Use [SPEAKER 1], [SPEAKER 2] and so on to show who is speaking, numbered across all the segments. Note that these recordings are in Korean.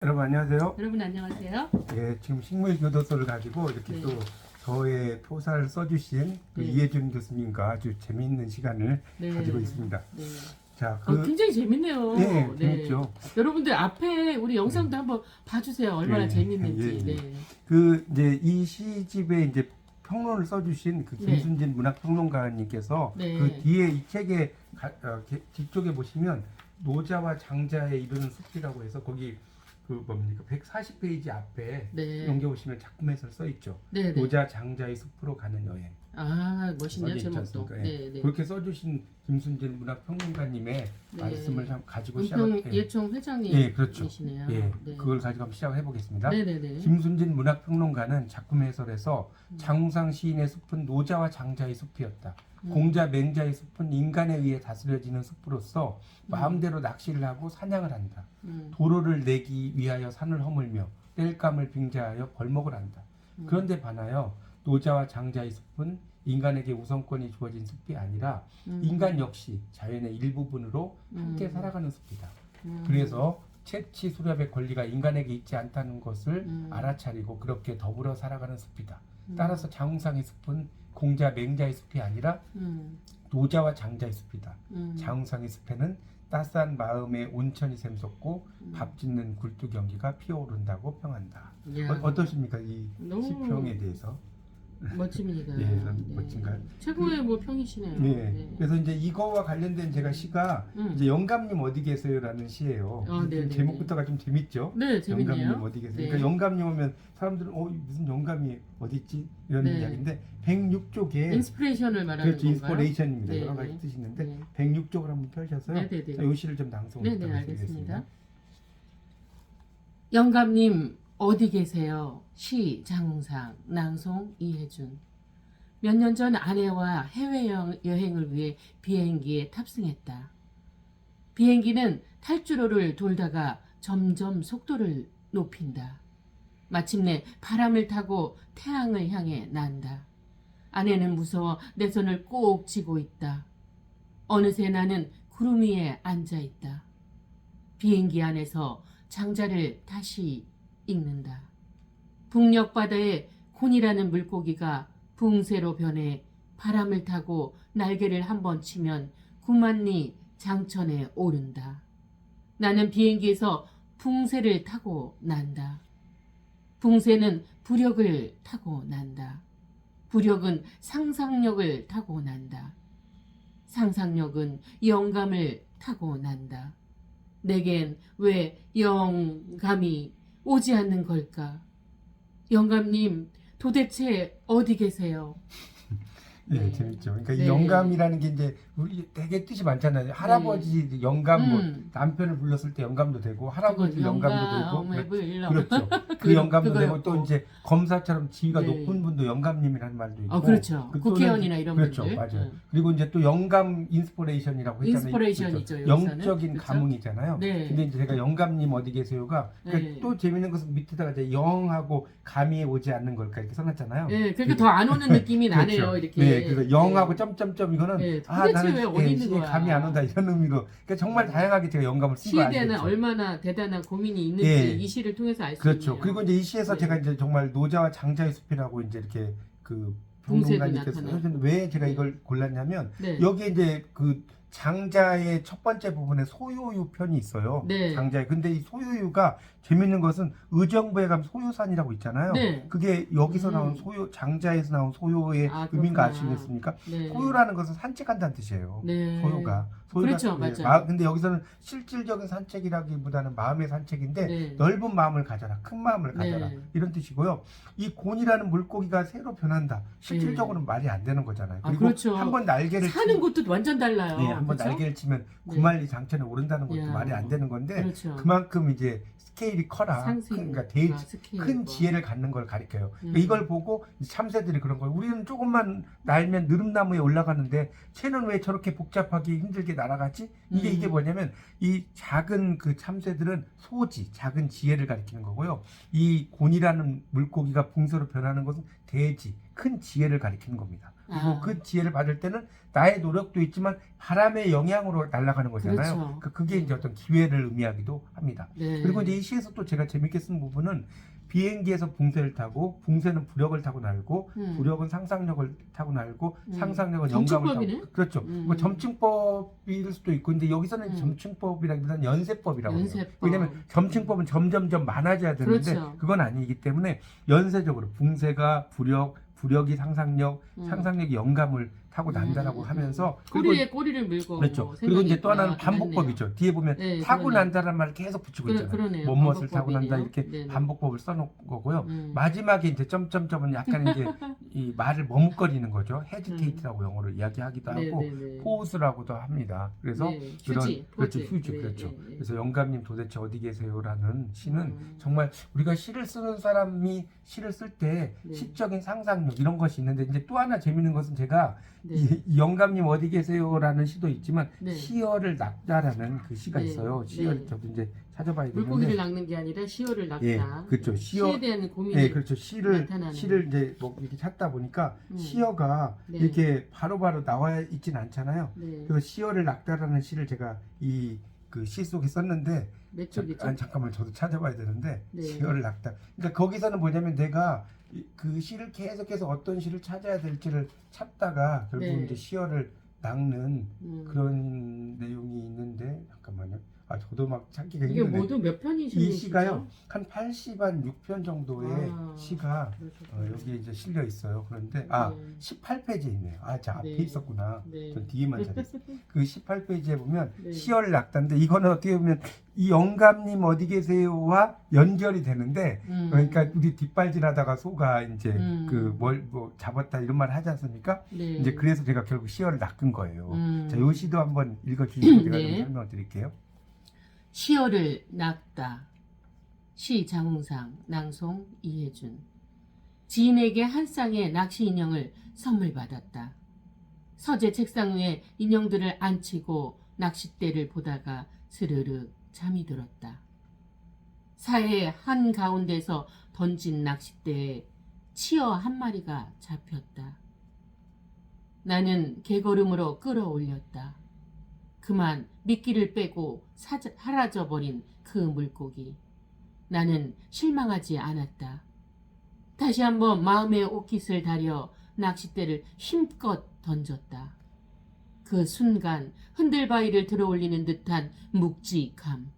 [SPEAKER 1] 여러분 안녕하세요.
[SPEAKER 2] 여러분 안녕하세요.
[SPEAKER 1] 예, 지금 식물교도소를 가지고 이렇게
[SPEAKER 2] 네.
[SPEAKER 1] 또 저의 토사를 써주신 그
[SPEAKER 2] 네.
[SPEAKER 1] 이혜준 교수님과 아주 재미있는 시간을
[SPEAKER 2] 네.
[SPEAKER 1] 가지고 있습니다.
[SPEAKER 2] 네.
[SPEAKER 1] 자,
[SPEAKER 2] 굉장히 재밌네요.
[SPEAKER 1] 네, 재밌죠.
[SPEAKER 2] 여러분들 앞에 우리 영상도 한번 봐주세요. 얼마나
[SPEAKER 1] 네.
[SPEAKER 2] 재밌는지.
[SPEAKER 1] 예, 예.
[SPEAKER 2] 네.
[SPEAKER 1] 그 이제 이 시집에 이제 평론을 써주신 그
[SPEAKER 2] 네.
[SPEAKER 1] 김순진 문학평론가님께서
[SPEAKER 2] 네.
[SPEAKER 1] 그 뒤에 이 책의 뒤쪽에 보시면 노자와 장자에 이르는 숲이라고 해서 거기 그 뭡니까 140페이지 앞에
[SPEAKER 2] 네.
[SPEAKER 1] 넘겨보시면 작품 해설 써 있죠.
[SPEAKER 2] 네. 네.
[SPEAKER 1] 노자 장자의 숲으로 가는 여행.
[SPEAKER 2] 아 멋있네요
[SPEAKER 1] 써져 있지
[SPEAKER 2] 제목도.
[SPEAKER 1] 않습니까? 예.
[SPEAKER 2] 네. 네.
[SPEAKER 1] 그렇게 써주신 김순진 문학평론가님의
[SPEAKER 2] 네.
[SPEAKER 1] 말씀을 가지고
[SPEAKER 2] 은평
[SPEAKER 1] 시작.
[SPEAKER 2] 예총 회장님이시네요.
[SPEAKER 1] 예, 그렇죠. 예,
[SPEAKER 2] 네.
[SPEAKER 1] 그걸 가지고 한번 시작을 해보겠습니다.
[SPEAKER 2] 네네네.
[SPEAKER 1] 김순진 문학평론가는 작품 해설에서 장우상 시인의 숲은 노자와 장자의 숲이었다. 공자 맹자의 숲은 인간에 의해 다스려지는 숲으로서 마음대로 낚시를 하고 사냥을 한다. 도로를 내기 위하여 산을 허물며 땔감을 빙자하여 벌목을 한다. 그런데 반하여 노자와 장자의 숲은 인간에게 우선권이 주어진 숲이 아니라 인간 역시 자연의 일부분으로 함께 살아가는 숲이다. 그래서 채취 수렵의 권리가 인간에게 있지 않다는 것을 알아차리고 그렇게 더불어 살아가는 숲이다. 따라서 장우상의 숲은 공자 맹자의 숲이 아니라 노자와 장자의 숲이다. 장우상의 숲에는 따스한 마음의 온천이 샘솟고 밥 짓는 굴뚝 연기가 피어오른다고 평한다. 어떠십니까 이
[SPEAKER 2] 너무
[SPEAKER 1] 시평에 대해서?
[SPEAKER 2] 멋집니다.
[SPEAKER 1] 예, 멋진가요?
[SPEAKER 2] 최고의 뭐 평이시네요.
[SPEAKER 1] 네.
[SPEAKER 2] 네.
[SPEAKER 1] 그래서 이제 이거와 관련된 제가 시가 이제 영감님 어디 계세요라는 시예요.
[SPEAKER 2] 네,
[SPEAKER 1] 제목부터가 좀 재밌죠?
[SPEAKER 2] 네, 재밌네요.
[SPEAKER 1] 영감님 어디 계세요?
[SPEAKER 2] 네.
[SPEAKER 1] 그러니까 영감님 오면 사람들은 무슨 영감이 어디 있지? 이런
[SPEAKER 2] 네.
[SPEAKER 1] 이야기인데 106쪽에
[SPEAKER 2] 인스피레이션을 말하는
[SPEAKER 1] 그렇죠.
[SPEAKER 2] 건가요?
[SPEAKER 1] 인스피레이션입니다.
[SPEAKER 2] 네,
[SPEAKER 1] 여러 가지
[SPEAKER 2] 네.
[SPEAKER 1] 뜻이 있는데
[SPEAKER 2] 네.
[SPEAKER 1] 106쪽을 한번 펼쳐서요.
[SPEAKER 2] 네, 네, 네.
[SPEAKER 1] 자, 이 시를 좀 낭송을
[SPEAKER 2] 네, 네, 알겠습니다.
[SPEAKER 1] 드리겠습니다.
[SPEAKER 2] 영감님 어디 계세요? 시 장우상 낭송 이혜준. 몇 년 전 아내와 해외여행을 위해 비행기에 탑승했다. 비행기는 탈주로를 돌다가 점점 속도를 높인다. 마침내 바람을 타고 태양을 향해 난다. 아내는 무서워 내 손을 꼭 쥐고 있다. 어느새 나는 구름 위에 앉아 있다. 비행기 안에서 장자를 다시 읽는다. 북녘 바다에 곤이라는 물고기가 붕새로 변해 바람을 타고 날개를 한번 치면 9만리 장천에 오른다. 나는 비행기에서 붕새를 타고 난다. 붕새는 부력을 타고 난다. 부력은 상상력을 타고 난다. 상상력은 영감을 타고 난다. 내겐 왜 영감이 오지 않는 걸까? 영감님 도대체 어디 계세요?
[SPEAKER 1] 네,
[SPEAKER 2] 네.
[SPEAKER 1] 재밌죠. 그러니까
[SPEAKER 2] 네.
[SPEAKER 1] 이 영감이라는 게 이제 우리 되게 뜻이 많잖아요. 할아버지 영감, 뭐 남편을 불렀을 때 영감도 되고 할아버지 영감도 되고, 그렇죠. 그 영감도 되고 또 이제 검사처럼 지위가
[SPEAKER 2] 네.
[SPEAKER 1] 높은 분도 영감님이라는 말도 있고,
[SPEAKER 2] 그렇죠. 국회의원이나 이런
[SPEAKER 1] 그렇죠,
[SPEAKER 2] 분들.
[SPEAKER 1] 맞아요. 그리고 이제 또 영감 인스피레이션이라고 했잖아요.
[SPEAKER 2] 인스피레이션이죠.
[SPEAKER 1] 그렇죠. 영적인
[SPEAKER 2] 그렇죠?
[SPEAKER 1] 감흥이잖아요.
[SPEAKER 2] 네.
[SPEAKER 1] 근데 이제 제가 영감님 어디 계세요가 그러니까
[SPEAKER 2] 네.
[SPEAKER 1] 또 재밌는 것은 밑에다가 이제 영하고 감이 오지 않는 걸까 이렇게 써놨잖아요.
[SPEAKER 2] 네, 그러니까 더 안 오는 느낌이 나네요.
[SPEAKER 1] 그렇죠.
[SPEAKER 2] 이렇게.
[SPEAKER 1] 네, 그래서 영하고 점점점 이거는
[SPEAKER 2] 네, 도대체
[SPEAKER 1] 나는
[SPEAKER 2] 왜 어디 있는
[SPEAKER 1] 시에
[SPEAKER 2] 거야?
[SPEAKER 1] 감이 안 온다 이런 의미로 그러니까 정말 다양하게 제가 영감을 쓴 거
[SPEAKER 2] 시에 대한
[SPEAKER 1] 아니겠죠?
[SPEAKER 2] 얼마나 대단한 고민이 있는지
[SPEAKER 1] 네.
[SPEAKER 2] 이 시를 통해서 알 수
[SPEAKER 1] 그렇죠.
[SPEAKER 2] 있네요.
[SPEAKER 1] 그리고 이제 이 시에서
[SPEAKER 2] 네.
[SPEAKER 1] 제가 이제 정말 노자와 장자의 숲이라고 이제 이렇게 그
[SPEAKER 2] 붕새도
[SPEAKER 1] 평론가님께서
[SPEAKER 2] 나타나요.
[SPEAKER 1] 하셨는데 왜 제가
[SPEAKER 2] 네.
[SPEAKER 1] 이걸 골랐냐면
[SPEAKER 2] 네.
[SPEAKER 1] 여기에 이제 그 장자의 첫 번째 부분에 소요유 편이 있어요.
[SPEAKER 2] 네.
[SPEAKER 1] 장자의. 근데 이 소요유가 재밌는 것은 의정부에 가면 소요산이라고 있잖아요.
[SPEAKER 2] 네.
[SPEAKER 1] 그게 여기서 나온 소요, 장자에서 나온 소요의 의미인가
[SPEAKER 2] 그렇구나.
[SPEAKER 1] 아시겠습니까?
[SPEAKER 2] 네.
[SPEAKER 1] 소요라는 것은 산책한다는 뜻이에요.
[SPEAKER 2] 네.
[SPEAKER 1] 소요가.
[SPEAKER 2] 그렇죠, 맞아요.
[SPEAKER 1] 근데 여기서는 실질적인 산책이라기보다는 마음의 산책인데
[SPEAKER 2] 네.
[SPEAKER 1] 넓은 마음을 가져라, 큰 마음을 가져라
[SPEAKER 2] 네.
[SPEAKER 1] 이런 뜻이고요. 이 곤이라는 물고기가 새로 변한다. 실질적으로는 말이 안 되는 거잖아요. 그리고
[SPEAKER 2] 그렇죠.
[SPEAKER 1] 한 번 날개를
[SPEAKER 2] 사는 곳도 완전 달라요.
[SPEAKER 1] 네, 한번
[SPEAKER 2] 그렇죠?
[SPEAKER 1] 날개를 치면
[SPEAKER 2] 네.
[SPEAKER 1] 9만리 장천에 오른다는 것도
[SPEAKER 2] 야.
[SPEAKER 1] 말이 안 되는 건데
[SPEAKER 2] 그렇죠.
[SPEAKER 1] 그만큼 이제 스케일이 커라.
[SPEAKER 2] 상승.
[SPEAKER 1] 그러니까
[SPEAKER 2] 스케일
[SPEAKER 1] 큰
[SPEAKER 2] 뭐.
[SPEAKER 1] 지혜를 갖는 걸 가리켜요. 그러니까 이걸 보고 참새들이 그런 거예요. 우리는 조금만 날면 느릅나무에 올라가는데 쟤는 왜 저렇게 복잡하게 힘들게 날아가지? 이게 뭐냐면 이 작은 그 참새들은 소지, 작은 지혜를 가리키는 거고요. 이 곤이라는 물고기가 붕소로 변하는 것은 대지, 큰 지혜를 가리키는 겁니다. 그리고
[SPEAKER 2] 아.
[SPEAKER 1] 그 지혜를 받을 때는 나의 노력도 있지만 바람의 영향으로 날아가는 거잖아요.
[SPEAKER 2] 그렇죠.
[SPEAKER 1] 그게 이제 어떤 기회를 의미하기도 합니다.
[SPEAKER 2] 네.
[SPEAKER 1] 그리고 이제 이 시에서 또 제가 재밌게 쓴 부분은 비행기에서 붕새를 타고 붕새는 부력을 타고 날고 부력은 상상력을 타고 날고 상상력은 영감을
[SPEAKER 2] 점층법이네?
[SPEAKER 1] 타고 그렇죠. 뭐 점층법일 수도 있고 근데 여기서는 점층법이라기보다는 연쇄법이라고 해요.
[SPEAKER 2] 연쇄법.
[SPEAKER 1] 왜냐면 점층법은 점점점 많아져야 되는데
[SPEAKER 2] 그렇죠.
[SPEAKER 1] 그건 아니기 때문에 연쇄적으로 붕새가 부력이 상상력, 상상력이 영감을 타고 난다라고 하면서
[SPEAKER 2] 꼬리에 꼬리를 물고
[SPEAKER 1] 그렇죠.
[SPEAKER 2] 뭐
[SPEAKER 1] 그리고 이제 또
[SPEAKER 2] 생각이
[SPEAKER 1] 하나는 반복법이죠. 뒤에 보면
[SPEAKER 2] 네,
[SPEAKER 1] 타고
[SPEAKER 2] 그러네요.
[SPEAKER 1] 난다라는 말을 계속 붙이고 있잖아요.
[SPEAKER 2] 그러네요.
[SPEAKER 1] 뭐뭇을 타고
[SPEAKER 2] 반복법이네요.
[SPEAKER 1] 난다 이렇게
[SPEAKER 2] 네네.
[SPEAKER 1] 반복법을 써놓은 거고요. 마지막에 이제 점점점은 약간 이제 이 말을 머뭇거리는 거죠. 헤지테이트라고 영어로 이야기하기도 하고
[SPEAKER 2] 네네네.
[SPEAKER 1] 포즈라고도 합니다. 그래서
[SPEAKER 2] 네,
[SPEAKER 1] 그런
[SPEAKER 2] 휴지,
[SPEAKER 1] 그렇죠,
[SPEAKER 2] 포즈.
[SPEAKER 1] 휴지
[SPEAKER 2] 네,
[SPEAKER 1] 그렇죠.
[SPEAKER 2] 네, 네.
[SPEAKER 1] 그래서 영감님 도대체 어디 계세요라는 시는 정말 우리가 시를 쓰는 사람이 시를 쓸 때
[SPEAKER 2] 네.
[SPEAKER 1] 시적인 상상력 이런 것이 있는데 이제 또 하나 재밌는 것은 제가
[SPEAKER 2] 네.
[SPEAKER 1] 이 영감님 어디 계세요라는 시도 있지만
[SPEAKER 2] 네.
[SPEAKER 1] 시어를 낚다라는 그 시가
[SPEAKER 2] 네.
[SPEAKER 1] 있어요. 시어를
[SPEAKER 2] 네.
[SPEAKER 1] 저도 이제 찾아봐야
[SPEAKER 2] 물고기를
[SPEAKER 1] 되는데
[SPEAKER 2] 낚는 게 아니라 시어를 낚다.
[SPEAKER 1] 예, 그렇죠.
[SPEAKER 2] 시에 대한 고민이
[SPEAKER 1] 네, 그렇죠. 시를
[SPEAKER 2] 나타나는.
[SPEAKER 1] 이제 뭐 이렇게 찾다 보니까 시어가
[SPEAKER 2] 네.
[SPEAKER 1] 이렇게 바로바로 나와 있진 않잖아요.
[SPEAKER 2] 네.
[SPEAKER 1] 그래서 시어를 낚다라는 시를 제가 이 그 시 속에 썼는데
[SPEAKER 2] 몇 쪽이죠?
[SPEAKER 1] 아니 잠깐만 저도 찾아봐야 되는데
[SPEAKER 2] 네.
[SPEAKER 1] 시어를 낚다. 그러니까 거기서는 뭐냐면 내가 그 시를 계속해서 어떤 시를 찾아야 될지를 찾다가 결국
[SPEAKER 2] 네.
[SPEAKER 1] 이제 시어를 낚는
[SPEAKER 2] 음.
[SPEAKER 1] 그런 내용이 있는데 잠깐만요. 아 저도 막 찾기가
[SPEAKER 2] 이게
[SPEAKER 1] 힘드네.
[SPEAKER 2] 모두 몇 편이시죠?
[SPEAKER 1] 이 시가요 한 80한 6편 정도의
[SPEAKER 2] 아,
[SPEAKER 1] 시가
[SPEAKER 2] 그러셨구나.
[SPEAKER 1] 여기에 이제 실려 있어요. 그런데
[SPEAKER 2] 네.
[SPEAKER 1] 18페이지에 있네요. 저 앞에
[SPEAKER 2] 네.
[SPEAKER 1] 있었구나.
[SPEAKER 2] 네.
[SPEAKER 1] 전 뒤에만 찾았어요. 그 18페이지에 보면
[SPEAKER 2] 네.
[SPEAKER 1] 시어를 낚다인데 이거는 어떻게 보면 이 영감님 어디 계세요와 연결이 되는데 그러니까 우리 뒷발질하다가 소가 이제 그 뭘 뭐 잡았다 이런 말 하지 않습니까?
[SPEAKER 2] 네.
[SPEAKER 1] 이제 그래서 제가 결국 시어를 낚은 거예요. 자, 요 시도 한번 읽어주시고 제가
[SPEAKER 2] 네.
[SPEAKER 1] 좀 설명을 드릴게요.
[SPEAKER 2] 시어를 낚다. 시 장웅상 낭송 이혜준. 지인에게 한 쌍의 낚시 인형을 선물 받았다. 서재 책상 위에 인형들을 앉히고 낚싯대를 보다가 스르르 잠이 들었다. 사해 한 가운데서 던진 낚싯대에 치어 한 마리가 잡혔다. 나는 개걸음으로 끌어올렸다. 그만 미끼를 빼고 사라져버린 그 물고기. 나는 실망하지 않았다. 다시 한번 마음의 옷깃을 다려 낚싯대를 힘껏 던졌다. 그 순간 흔들바위를 들어올리는 듯한 묵직함.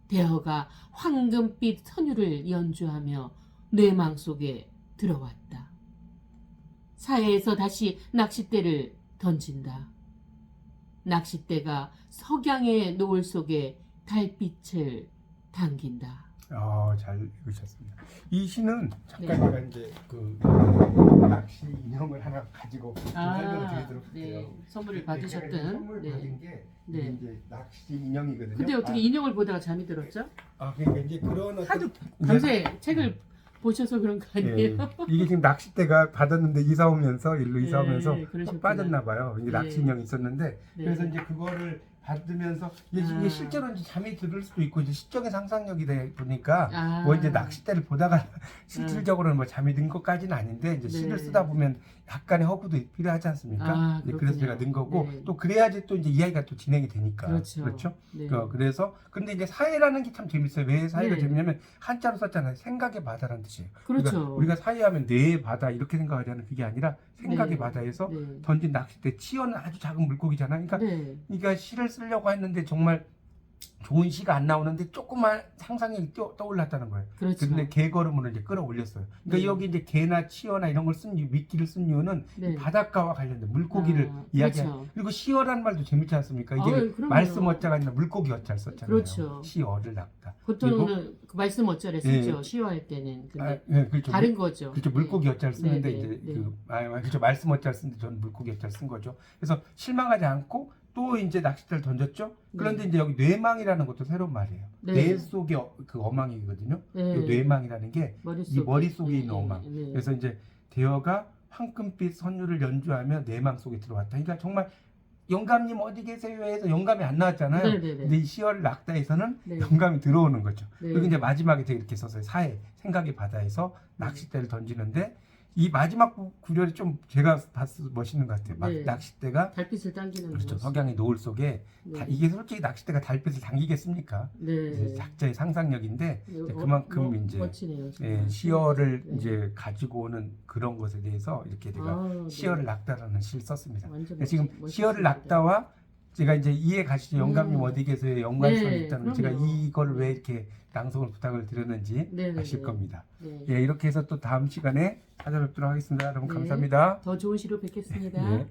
[SPEAKER 2] 대어가 황금빛 선율을 연주하며 뇌망 속에 들어왔다. 사해에서 다시 낚싯대를 던진다. 낚싯대가 석양의 노을 속에 달빛을 당긴다.
[SPEAKER 1] 잘 읽으셨습니다. 이 시는 잠깐
[SPEAKER 2] 네.
[SPEAKER 1] 제가 이제 그 낚시 인형을 하나 가지고 설명을 드리도록 할게요.
[SPEAKER 2] 네. 선물을
[SPEAKER 1] 제가
[SPEAKER 2] 받으셨던.
[SPEAKER 1] 선물
[SPEAKER 2] 네.
[SPEAKER 1] 받은 게
[SPEAKER 2] 네.
[SPEAKER 1] 이게 이제 낚시 인형이거든요.
[SPEAKER 2] 근데 어떻게 인형을 보다가 잠이 들었죠?
[SPEAKER 1] 그러니까 이제 그런 어떤
[SPEAKER 2] 하도 밤새 책을 보셔서 그런 거 아니에요?
[SPEAKER 1] 이게 지금 낚싯대가 받았는데 이사 오면서 일로 이사 오면서
[SPEAKER 2] 그러셨구나.
[SPEAKER 1] 쏙 빠졌나 봐요. 이게
[SPEAKER 2] 네.
[SPEAKER 1] 낚시 인형이 있었는데
[SPEAKER 2] 네.
[SPEAKER 1] 그래서 이제 그거를 받으면서 이게 실제로 이제 잠이 들 수도 있고 이제 시적인 상상력이 돼 보니까 뭐 이제 낚싯대를 보다가 실질적으로는 뭐 잠이 든 것까지는 아닌데 이제 시를
[SPEAKER 2] 네.
[SPEAKER 1] 쓰다 보면 약간의 허구도 필요하지 않습니까? 이제 그래서 제가 는 거고
[SPEAKER 2] 네.
[SPEAKER 1] 또 그래야지 또 이제 이야기가 또 진행이 되니까
[SPEAKER 2] 그렇죠. 네.
[SPEAKER 1] 그래서 근데 이제 사회라는 게 참 재밌어요. 왜 사회가
[SPEAKER 2] 네.
[SPEAKER 1] 재밌냐면 한자로 썼잖아요. 생각의 바다라는 뜻이에요.
[SPEAKER 2] 그렇죠.
[SPEAKER 1] 그러니까 우리가 사회하면 뇌의 바다 이렇게 생각하자는 그게 아니라 생각의
[SPEAKER 2] 네.
[SPEAKER 1] 바다에서
[SPEAKER 2] 네.
[SPEAKER 1] 던진 낚싯대 치어는 아주 작은 물고기잖아요. 그러니까
[SPEAKER 2] 네.
[SPEAKER 1] 그러니까 시를 쓰려고 했는데 정말 좋은 시가 안 나오는데 조그만 상상력이 떠올랐다는 거예요.
[SPEAKER 2] 그렇죠.
[SPEAKER 1] 근데 개걸음으로 이제 끌어올렸어요. 그러니까
[SPEAKER 2] 네.
[SPEAKER 1] 여기 이제 개나 치어나 이런 걸 쓴 미끼를 쓴 이유는
[SPEAKER 2] 네.
[SPEAKER 1] 바닷가와 관련된 물고기를 이야기하는.
[SPEAKER 2] 그렇죠.
[SPEAKER 1] 그리고 시어라는 말도 재밌지 않습니까? 이게
[SPEAKER 2] 그럼요.
[SPEAKER 1] 말씀 어자가 아니라 물고기 어자를 썼잖아요.
[SPEAKER 2] 그렇죠.
[SPEAKER 1] 시어를 낚다.
[SPEAKER 2] 보통은 그 말씀 어쩌래 쓰죠.
[SPEAKER 1] 예.
[SPEAKER 2] 시어할 때는. 근데
[SPEAKER 1] 그렇죠.
[SPEAKER 2] 다른 거죠.
[SPEAKER 1] 그렇죠. 물고기 어자를 쓰는데
[SPEAKER 2] 네, 네,
[SPEAKER 1] 이제
[SPEAKER 2] 네.
[SPEAKER 1] 그렇죠. 말씀 어자를 쓰는데 저는 물고기 어자를 쓴 거죠. 그래서 실망하지 않고 또 이제 낚싯대를 던졌죠. 그런데 이제 여기 뇌망이라는 것도 새로운 말이에요.
[SPEAKER 2] 네.
[SPEAKER 1] 뇌 속에 그 어망이거든요.
[SPEAKER 2] 네.
[SPEAKER 1] 그 뇌망이라는 게 이 머릿속에 있는 어망.
[SPEAKER 2] 네.
[SPEAKER 1] 그래서 이제 대어가 황금빛 선율을 연주하며 뇌망 속에 들어왔다. 그러니까 정말 영감님 어디 계세요 해서 영감이 안 나왔잖아요.
[SPEAKER 2] 네네네.
[SPEAKER 1] 근데 이 시어를 낚다에서는
[SPEAKER 2] 네.
[SPEAKER 1] 영감이 들어오는 거죠.
[SPEAKER 2] 네.
[SPEAKER 1] 그리고 이제 마지막에 이렇게 썼어요. 사해 생각의 바다에서 낚싯대를 던지는데 이 마지막 구절이 좀 제가 봤을 때 멋있는 것 같아요. 막
[SPEAKER 2] 네.
[SPEAKER 1] 낚싯대가
[SPEAKER 2] 달빛을 당기는
[SPEAKER 1] 그렇죠.
[SPEAKER 2] 모습.
[SPEAKER 1] 석양의 노을 속에
[SPEAKER 2] 네.
[SPEAKER 1] 이게 솔직히 낚싯대가 달빛을 당기겠습니까? 이제
[SPEAKER 2] 네.
[SPEAKER 1] 작자의 상상력인데
[SPEAKER 2] 네,
[SPEAKER 1] 이제 그만큼 이제
[SPEAKER 2] 멋지네요.
[SPEAKER 1] 시어를
[SPEAKER 2] 네.
[SPEAKER 1] 이제 가지고 오는 그런 것에 대해서 이렇게 제가
[SPEAKER 2] 아,
[SPEAKER 1] 시어를 낚다라는 시를 썼습니다.
[SPEAKER 2] 완전
[SPEAKER 1] 지금
[SPEAKER 2] 멋지-
[SPEAKER 1] 시어를
[SPEAKER 2] 멋있습니다.
[SPEAKER 1] 낚다와 제가 이제 이해 가시죠. 영감님
[SPEAKER 2] 음.
[SPEAKER 1] 어디 계세요? 연관성이
[SPEAKER 2] 네,
[SPEAKER 1] 있다는 제가
[SPEAKER 2] 그럼요.
[SPEAKER 1] 이걸 왜 이렇게 낭송을 부탁을 드렸는지
[SPEAKER 2] 네, 네,
[SPEAKER 1] 아실
[SPEAKER 2] 네.
[SPEAKER 1] 겁니다.
[SPEAKER 2] 네.
[SPEAKER 1] 예, 이렇게 해서 또 다음 시간에 찾아뵙도록 하겠습니다. 여러분
[SPEAKER 2] 네.
[SPEAKER 1] 감사합니다.
[SPEAKER 2] 더 좋은 시로 뵙겠습니다.
[SPEAKER 1] 예.